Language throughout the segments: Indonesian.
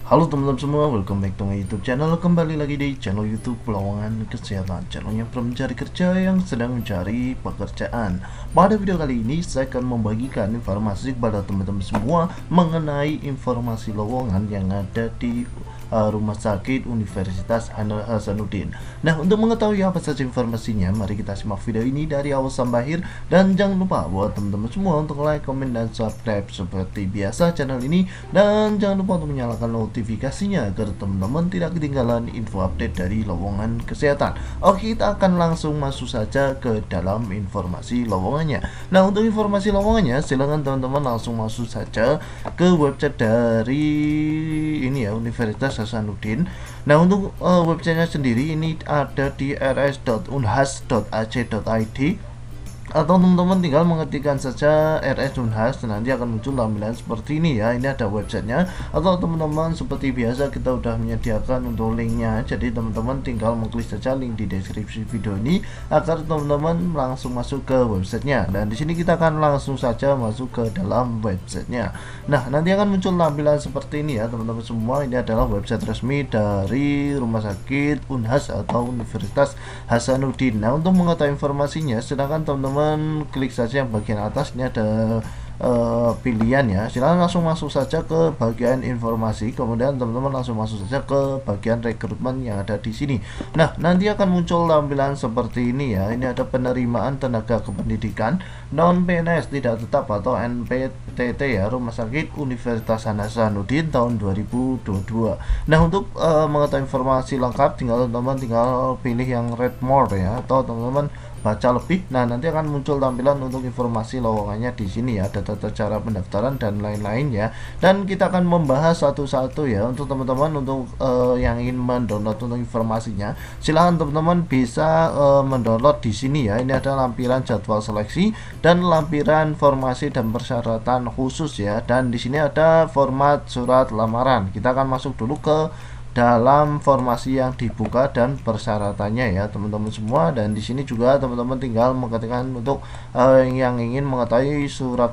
Halo teman-teman semua, welcome back to my YouTube channel. Kembali lagi di channel YouTube Lowongan Kesehatan, channelnya pencari kerja yang sedang mencari pekerjaan. Pada video kali ini saya akan membagikan informasi kepada teman-teman semua mengenai informasi lowongan yang ada di Rumah Sakit Universitas Hasanuddin. Nah, untuk mengetahui apa saja informasinya, mari kita simak video ini dari awal sampai akhir. Dan jangan lupa buat teman-teman semua untuk like, komen, dan subscribe seperti biasa channel ini. Dan jangan lupa untuk menyalakan notifikasinya agar teman-teman tidak ketinggalan info update dari lowongan kesehatan. Oke, kita akan langsung masuk saja ke dalam informasi lowongannya. Nah, untuk informasi lowongannya, silahkan teman-teman langsung masuk saja ke website dari ini ya, Universitas Hasanuddin. Nah, untuk websitenya sendiri ini ada di rs.unhas.ac.id, atau teman-teman tinggal mengetikkan saja RS Unhas, nanti akan muncul tampilan seperti ini ya. Ini ada websitenya, atau teman-teman seperti biasa kita udah menyediakan untuk linknya, jadi teman-teman tinggal mengklik saja link di deskripsi video ini agar teman-teman langsung masuk ke websitenya. Dan di sini kita akan langsung saja masuk ke dalam websitenya. Nah, nanti akan muncul tampilan seperti ini ya teman-teman semua. Ini adalah website resmi dari Rumah Sakit Unhas atau Universitas Hasanuddin. Nah, untuk mengetahui informasinya silahkan teman-teman klik saja yang bagian atas. Ini ada pilihan ya, silahkan langsung masuk saja ke bagian informasi, kemudian teman-teman langsung masuk saja ke bagian rekrutmen yang ada di sini. Nah, nanti akan muncul tampilan seperti ini ya. Ini ada penerimaan tenaga kependidikan non PNS tidak tetap atau NPTT ya, Rumah Sakit Universitas Hasanuddin tahun 2022. Nah, untuk mengetahui informasi lengkap teman-teman tinggal pilih yang read more ya, atau teman-teman baca lebih. Nah, nanti akan muncul tampilan untuk informasi lowongannya di sini ya, ada tata cara pendaftaran dan lain-lain ya. Dan kita akan membahas satu-satu ya. Untuk teman-teman untuk yang ingin mendownload untuk informasinya, silahkan teman-teman bisa mendownload di sini ya. Ini ada lampiran jadwal seleksi dan lampiran formasi dan persyaratan khusus ya. Dan di sini ada format surat lamaran. Kita akan masuk dulu ke dalam formasi yang dibuka dan persyaratannya ya teman-teman semua. Dan di sini juga teman-teman tinggal mengetikkan untuk yang ingin mengetahui surat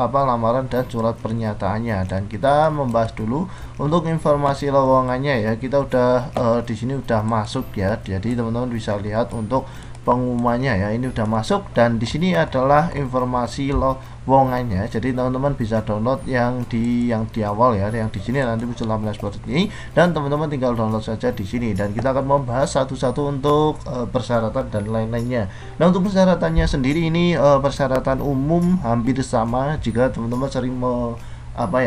lamaran dan surat pernyataannya. Dan kita membahas dulu untuk informasi lowongannya ya. Kita udah di sini udah masuk ya, jadi teman-teman bisa lihat untuk pengumumannya ya, ini udah masuk. Dan di sini adalah informasi lowongannya, jadi teman-teman bisa download yang di awal ya, yang di sini nanti muncul tampilan seperti ini, dan teman-teman tinggal download saja di sini. Dan kita akan membahas satu-satu untuk persyaratan dan lain-lainnya. Nah, untuk persyaratannya sendiri ini persyaratan umum hampir sama jika teman-teman sering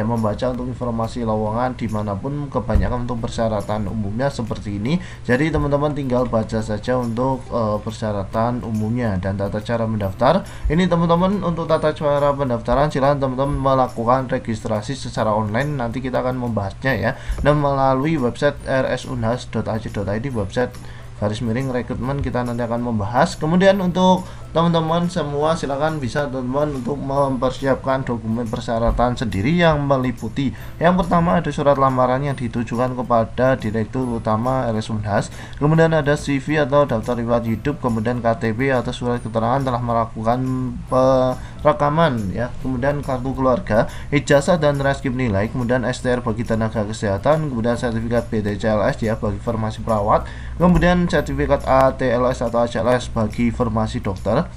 membaca untuk informasi lowongan dimanapun, kebanyakan untuk persyaratan umumnya seperti ini. Jadi teman-teman tinggal baca saja untuk persyaratan umumnya. Dan tata cara mendaftar ini teman-teman, untuk tata cara pendaftaran silahkan teman-teman melakukan registrasi secara online, nanti kita akan membahasnya ya, dan melalui website rsunhas.ac.id, website rekrutmen kita nanti akan membahas. Kemudian untuk teman-teman semua silakan bisa teman-teman untuk mempersiapkan dokumen persyaratan sendiri yang meliputi, yang pertama ada surat lamaran yang ditujukan kepada Direktur Utama RS Unhas, kemudian ada CV atau daftar riwayat hidup, kemudian KTP atau surat keterangan telah melakukan perekaman ya, kemudian kartu keluarga, ijazah dan transkrip nilai, kemudian STR bagi tenaga kesehatan, kemudian sertifikat BTCLS ya bagi farmasi perawat, kemudian sertifikat ATLS atau ACLS bagi farmasi dokter.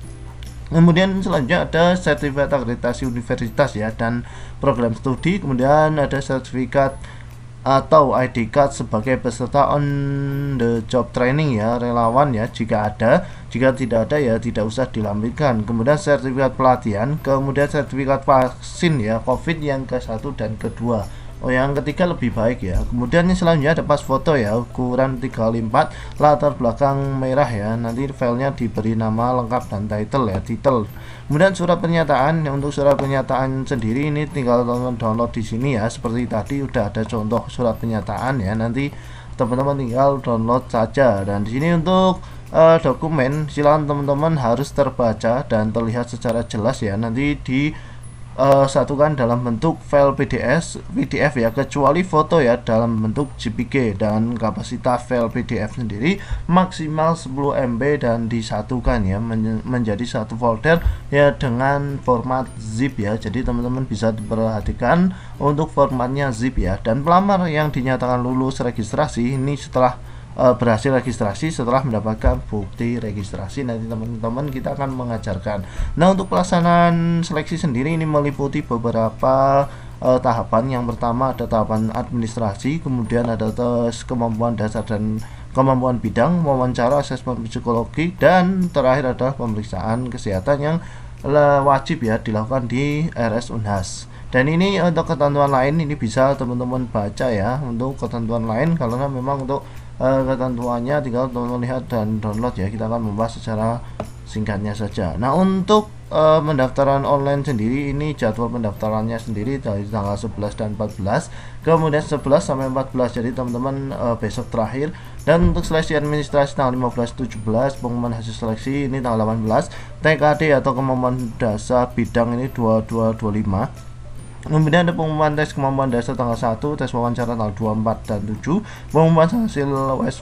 Kemudian selanjutnya ada sertifikat akreditasi universitas ya dan program studi, kemudian ada sertifikat atau ID card sebagai peserta on the job training ya, relawan ya jika ada, jika tidak ada ya tidak usah dilampirkan. Kemudian sertifikat pelatihan, kemudian sertifikat vaksin ya COVID yang ke-1 dan ke-2. Yang ketiga lebih baik ya. Kemudian yang selanjutnya ada pas foto ya, ukuran 3x4, latar belakang merah ya, nanti filenya diberi nama lengkap dan title ya, title. Kemudian surat pernyataan, untuk surat pernyataan sendiri ini tinggal teman-teman download di sini ya, seperti tadi udah ada contoh surat pernyataan ya, nanti teman-teman tinggal download saja. Dan di sini untuk dokumen silakan teman-teman harus terbaca dan terlihat secara jelas ya, nanti di satukan dalam bentuk file PDF ya, kecuali foto ya dalam bentuk JPG, dan kapasitas file PDF sendiri maksimal 10 MB dan disatukan ya menjadi satu folder ya dengan format zip ya. Jadi teman-teman bisa diperhatikan untuk formatnya zip ya. Dan pelamar yang dinyatakan lulus registrasi ini setelah berhasil registrasi, setelah mendapatkan bukti registrasi, nanti teman-teman kita akan mengajarkan. Nah, untuk pelaksanaan seleksi sendiri ini meliputi beberapa tahapan. Yang pertama ada tahapan administrasi, kemudian ada tes kemampuan dasar dan kemampuan bidang, wawancara, asesmen psikologi, dan terakhir adalah pemeriksaan kesehatan yang wajib ya dilakukan di RS Unhas. Dan ini untuk ketentuan lain ini bisa teman-teman baca ya, untuk ketentuan lain, karena memang untuk ketentuannya tinggal teman-teman lihat dan download ya. Kita akan membahas secara singkatnya saja. Nah, untuk pendaftaran online sendiri ini jadwal pendaftarannya sendiri dari tanggal 11 dan 14, kemudian 11 sampai 14, jadi teman-teman besok terakhir. Dan untuk seleksi administrasi tanggal 15-17, pengumuman hasil seleksi ini tanggal 18, TKD atau kemampuan dasar bidang ini 22-25. Kemudian ada pengumuman tes kemampuan dasar tanggal 1, tes wawancara tanggal 24 dan 7, pengumuman hasil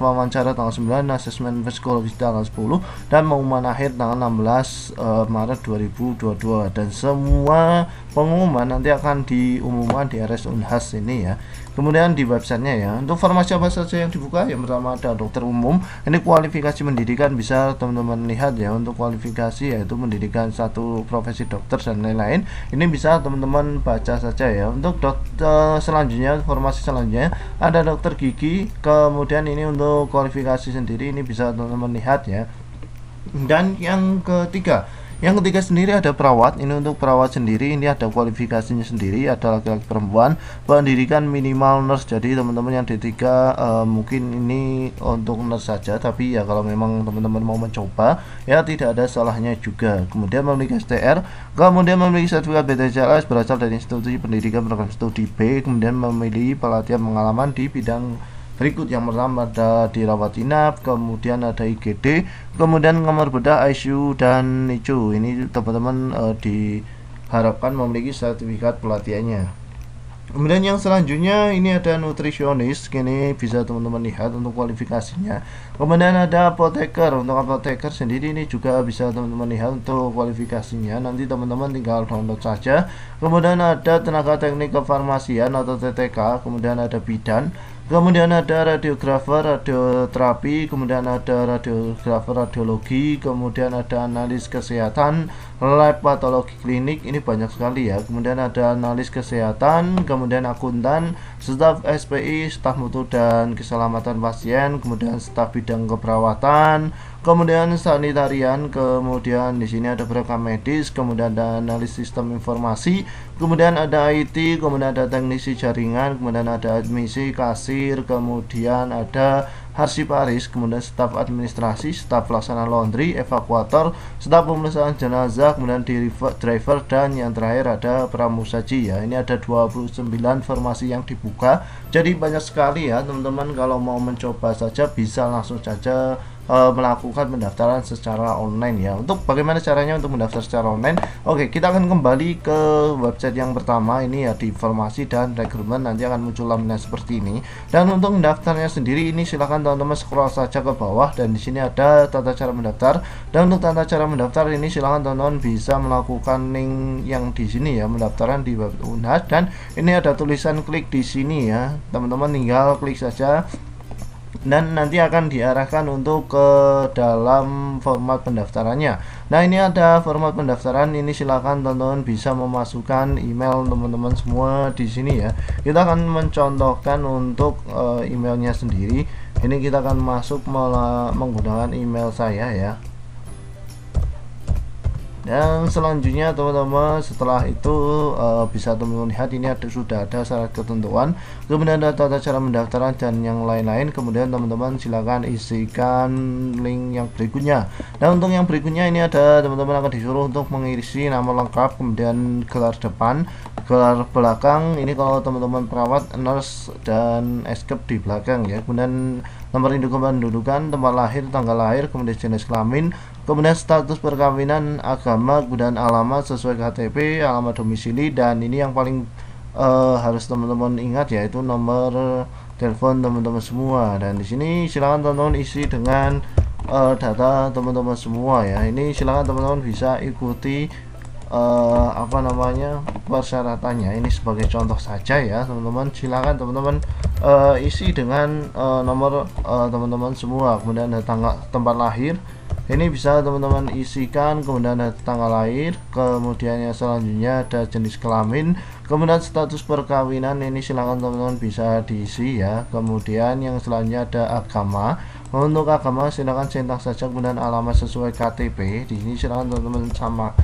wawancara tanggal 9, asesmen psikologi tanggal 10, dan pengumuman akhir tanggal 16 Maret 2022. Dan semua pengumuman nanti akan diumumkan di RS Unhas ini ya. Kemudian di websitenya ya, untuk formasi apa saja yang dibuka, yang pertama ada dokter umum, ini kualifikasi pendidikan, bisa teman-teman lihat ya. Untuk kualifikasi yaitu pendidikan satu profesi dokter dan lain-lain, ini bisa teman-teman baca saja ya. Untuk dokter selanjutnya, formasi selanjutnya ada dokter gigi, kemudian ini untuk kualifikasi sendiri ini bisa teman-teman lihat ya. Dan yang ketiga sendiri ada perawat. Ini untuk perawat sendiri ini ada kualifikasinya sendiri, ada laki-laki perempuan, pendidikan minimal nurse. Jadi teman-teman yang D3 mungkin ini untuk nurse saja, tapi ya kalau memang teman-teman mau mencoba ya tidak ada salahnya juga. Kemudian memiliki STR, kemudian memiliki sertifikat BTCLS berasal dari institusi pendidikan program studi B, kemudian memiliki pelatihan pengalaman di bidang berikut. Yang pertama ada di rawat inap, kemudian ada IGD, kemudian kamar bedah, ICU, dan NICU. Ini teman-teman diharapkan memiliki sertifikat pelatihannya. Kemudian yang selanjutnya ini ada nutrisionis, ini bisa teman-teman lihat untuk kualifikasinya. Kemudian ada apoteker, untuk apoteker sendiri ini juga bisa teman-teman lihat untuk kualifikasinya, nanti teman-teman tinggal download saja. Kemudian ada tenaga teknik kefarmasian atau TTK, kemudian ada bidan, kemudian ada radiografer radioterapi, kemudian ada radiografer radiologi, kemudian ada analis kesehatan, lab patologi klinik, ini banyak sekali ya. Kemudian ada analis kesehatan, kemudian akuntan, staf SPI, staf mutu dan keselamatan pasien, kemudian staf bidang keperawatan, kemudian sanitarian, kemudian di sini ada perekam medis, kemudian ada analis sistem informasi, kemudian ada IT, kemudian ada teknisi jaringan, kemudian ada admisi, kasir, kemudian ada arsiparis, kemudian staf administrasi, staf pelaksana laundry, evakuator, staf pemeriksaan jenazah, kemudian driver, dan yang terakhir ada pramusaji ya. Ini ada 29 formasi yang dibuka, jadi banyak sekali ya teman-teman. Kalau mau mencoba saja bisa langsung saja melakukan pendaftaran secara online ya. Untuk bagaimana caranya untuk mendaftar secara online, oke, kita akan kembali ke website yang pertama ini ya, di informasi dan rekrutmen. Nanti akan muncul lampiran seperti ini. Dan untuk mendaftarnya sendiri ini silahkan teman-teman scroll saja ke bawah, dan di sini ada tata cara mendaftar. Dan untuk tata cara mendaftar ini silahkan teman-teman bisa melakukan link yang di sini ya, pendaftaran di web Unhas, dan ini ada tulisan klik di sini ya. Teman-teman tinggal klik saja dan nanti akan diarahkan untuk ke dalam format pendaftarannya. Nah, ini ada format pendaftaran, ini silakan teman-teman bisa memasukkan email teman-teman semua di sini ya. Kita akan mencontohkan untuk emailnya sendiri. Ini kita akan masuk menggunakan email saya ya. Dan selanjutnya teman-teman, setelah itu bisa teman-teman lihat ini sudah ada syarat ketentuan, kemudian ada tata cara pendaftaran dan yang lain-lain. Kemudian teman-teman silakan isikan link yang berikutnya. Dan untuk yang berikutnya ini ada teman-teman akan disuruh untuk mengisi nama lengkap, kemudian gelar depan, gelar belakang, ini kalau teman-teman perawat, nurse, dan escape di belakang ya. Kemudian nomor induk kependudukan, tempat lahir, tanggal lahir, kemudian jenis kelamin, kemudian status perkawinan, agama, kemudian alamat sesuai KTP, alamat domisili, dan ini yang paling harus teman-teman ingat yaitu nomor telepon teman-teman semua. Dan di sini silakan teman-teman isi dengan data teman-teman semua ya. Ini silakan teman-teman bisa ikuti persyaratannya. Ini sebagai contoh saja ya teman-teman. Silakan teman-teman isi dengan nomor teman-teman semua, kemudian ada tempat lahir. Ini bisa teman-teman isikan, kemudian ada tanggal lahir, kemudian yang selanjutnya ada jenis kelamin, kemudian status perkawinan. Ini silakan teman-teman bisa diisi ya. Kemudian yang selanjutnya ada agama. Untuk agama silakan centang saja, kemudian alamat sesuai KTP. Di sini silakan teman-teman sama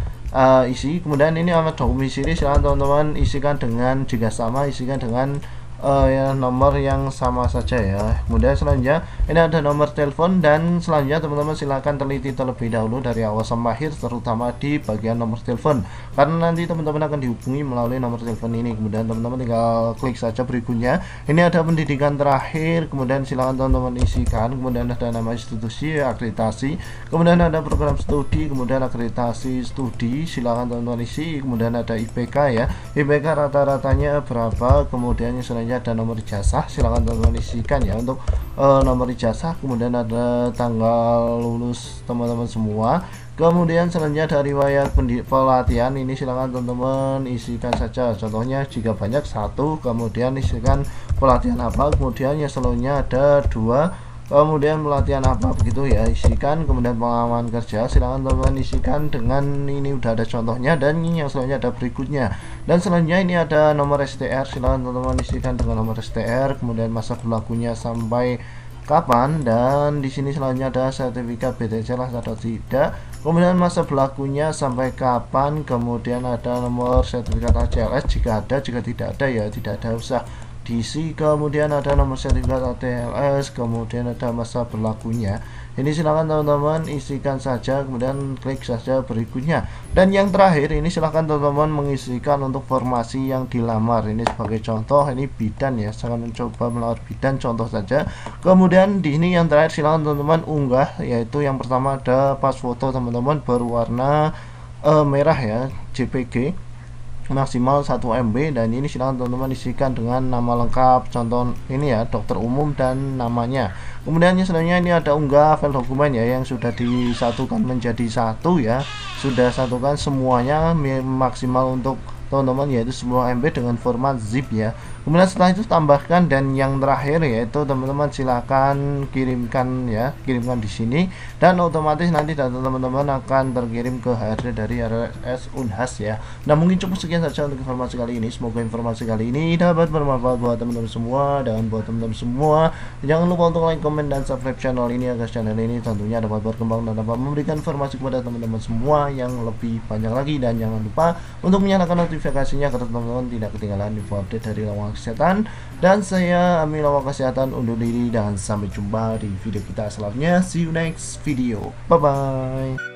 isi. Kemudian ini alamat domisili, silakan teman-teman isikan dengan, jika sama isikan dengan ya, nomor yang sama saja ya. Kemudian selanjutnya ini ada nomor telepon, dan selanjutnya teman-teman silakan teliti terlebih dahulu dari awal sampai akhir, terutama di bagian nomor telepon, karena nanti teman-teman akan dihubungi melalui nomor telepon ini. Kemudian teman-teman tinggal klik saja berikutnya. Ini ada pendidikan terakhir, kemudian silakan teman-teman isikan. Kemudian ada nama institusi, akreditasi, kemudian ada program studi, kemudian akreditasi studi, silakan teman-teman isi. Kemudian ada IPK ya, IPK rata-ratanya berapa. Kemudian yang selanjutnya ada nomor ijazah, silakan teman-teman isikan ya untuk nomor ijazah. Kemudian ada tanggal lulus teman-teman semua. Kemudian selanjutnya ada riwayat pelatihan. Ini silakan teman-teman isikan saja, contohnya jika banyak 1, kemudian isikan pelatihan apa. Kemudian yang selanjutnya ada 2, kemudian pelatihan apa begitu ya, isikan. Kemudian pengalaman kerja, silakan teman-teman isikan dengan, ini udah ada contohnya. Dan ini yang selanjutnya ada berikutnya. Dan selanjutnya ini ada nomor STR, silakan teman-teman isikan dengan nomor STR, kemudian masa berlakunya sampai kapan. Dan di sini selanjutnya ada sertifikat BTCLS atau tidak, kemudian masa berlakunya sampai kapan, kemudian ada nomor sertifikat ACLS jika ada, jika tidak ada ya tidak ada, usah diisi. Kemudian ada nomor sertifikat ATLS, kemudian ada masa berlakunya. Ini silakan teman-teman isikan saja, kemudian klik saja berikutnya. Dan yang terakhir ini silakan teman-teman mengisikan untuk formasi yang dilamar. Ini sebagai contoh, ini bidan ya, saya akan mencoba melamar bidan, contoh saja. Kemudian di ini yang terakhir silakan teman-teman unggah, yaitu yang pertama ada pas foto teman-teman berwarna merah ya, JPG maksimal 1 MB. Dan ini silakan teman-teman isikan dengan nama lengkap, contoh ini ya, dokter umum dan namanya. Kemudian selanjutnya ini ada unggah file dokumen ya, yang sudah disatukan menjadi satu ya, sudah satukan semuanya maksimal untuk teman-teman yaitu 10 MB dengan format zip ya. Kemudian setelah itu tambahkan, dan yang terakhir yaitu teman-teman silakan kirimkan ya, kirimkan di sini, dan otomatis nanti data teman-teman akan terkirim ke HRD dari RS Unhas ya. Nah mungkin cukup sekian saja untuk informasi kali ini. Semoga informasi kali ini dapat bermanfaat buat teman-teman semua. Dan buat teman-teman semua, jangan lupa untuk like, komen, dan subscribe channel ini agar channel ini tentunya dapat berkembang dan dapat memberikan informasi kepada teman-teman semua yang lebih banyak lagi. Dan jangan lupa untuk menyalakan notifikasinya agar teman-teman tidak ketinggalan info update dari lowongan kesehatan. Dan saya Amil Lawang Kesehatan undur diri, dan sampai jumpa di video kita selanjutnya. See you next video. Bye bye.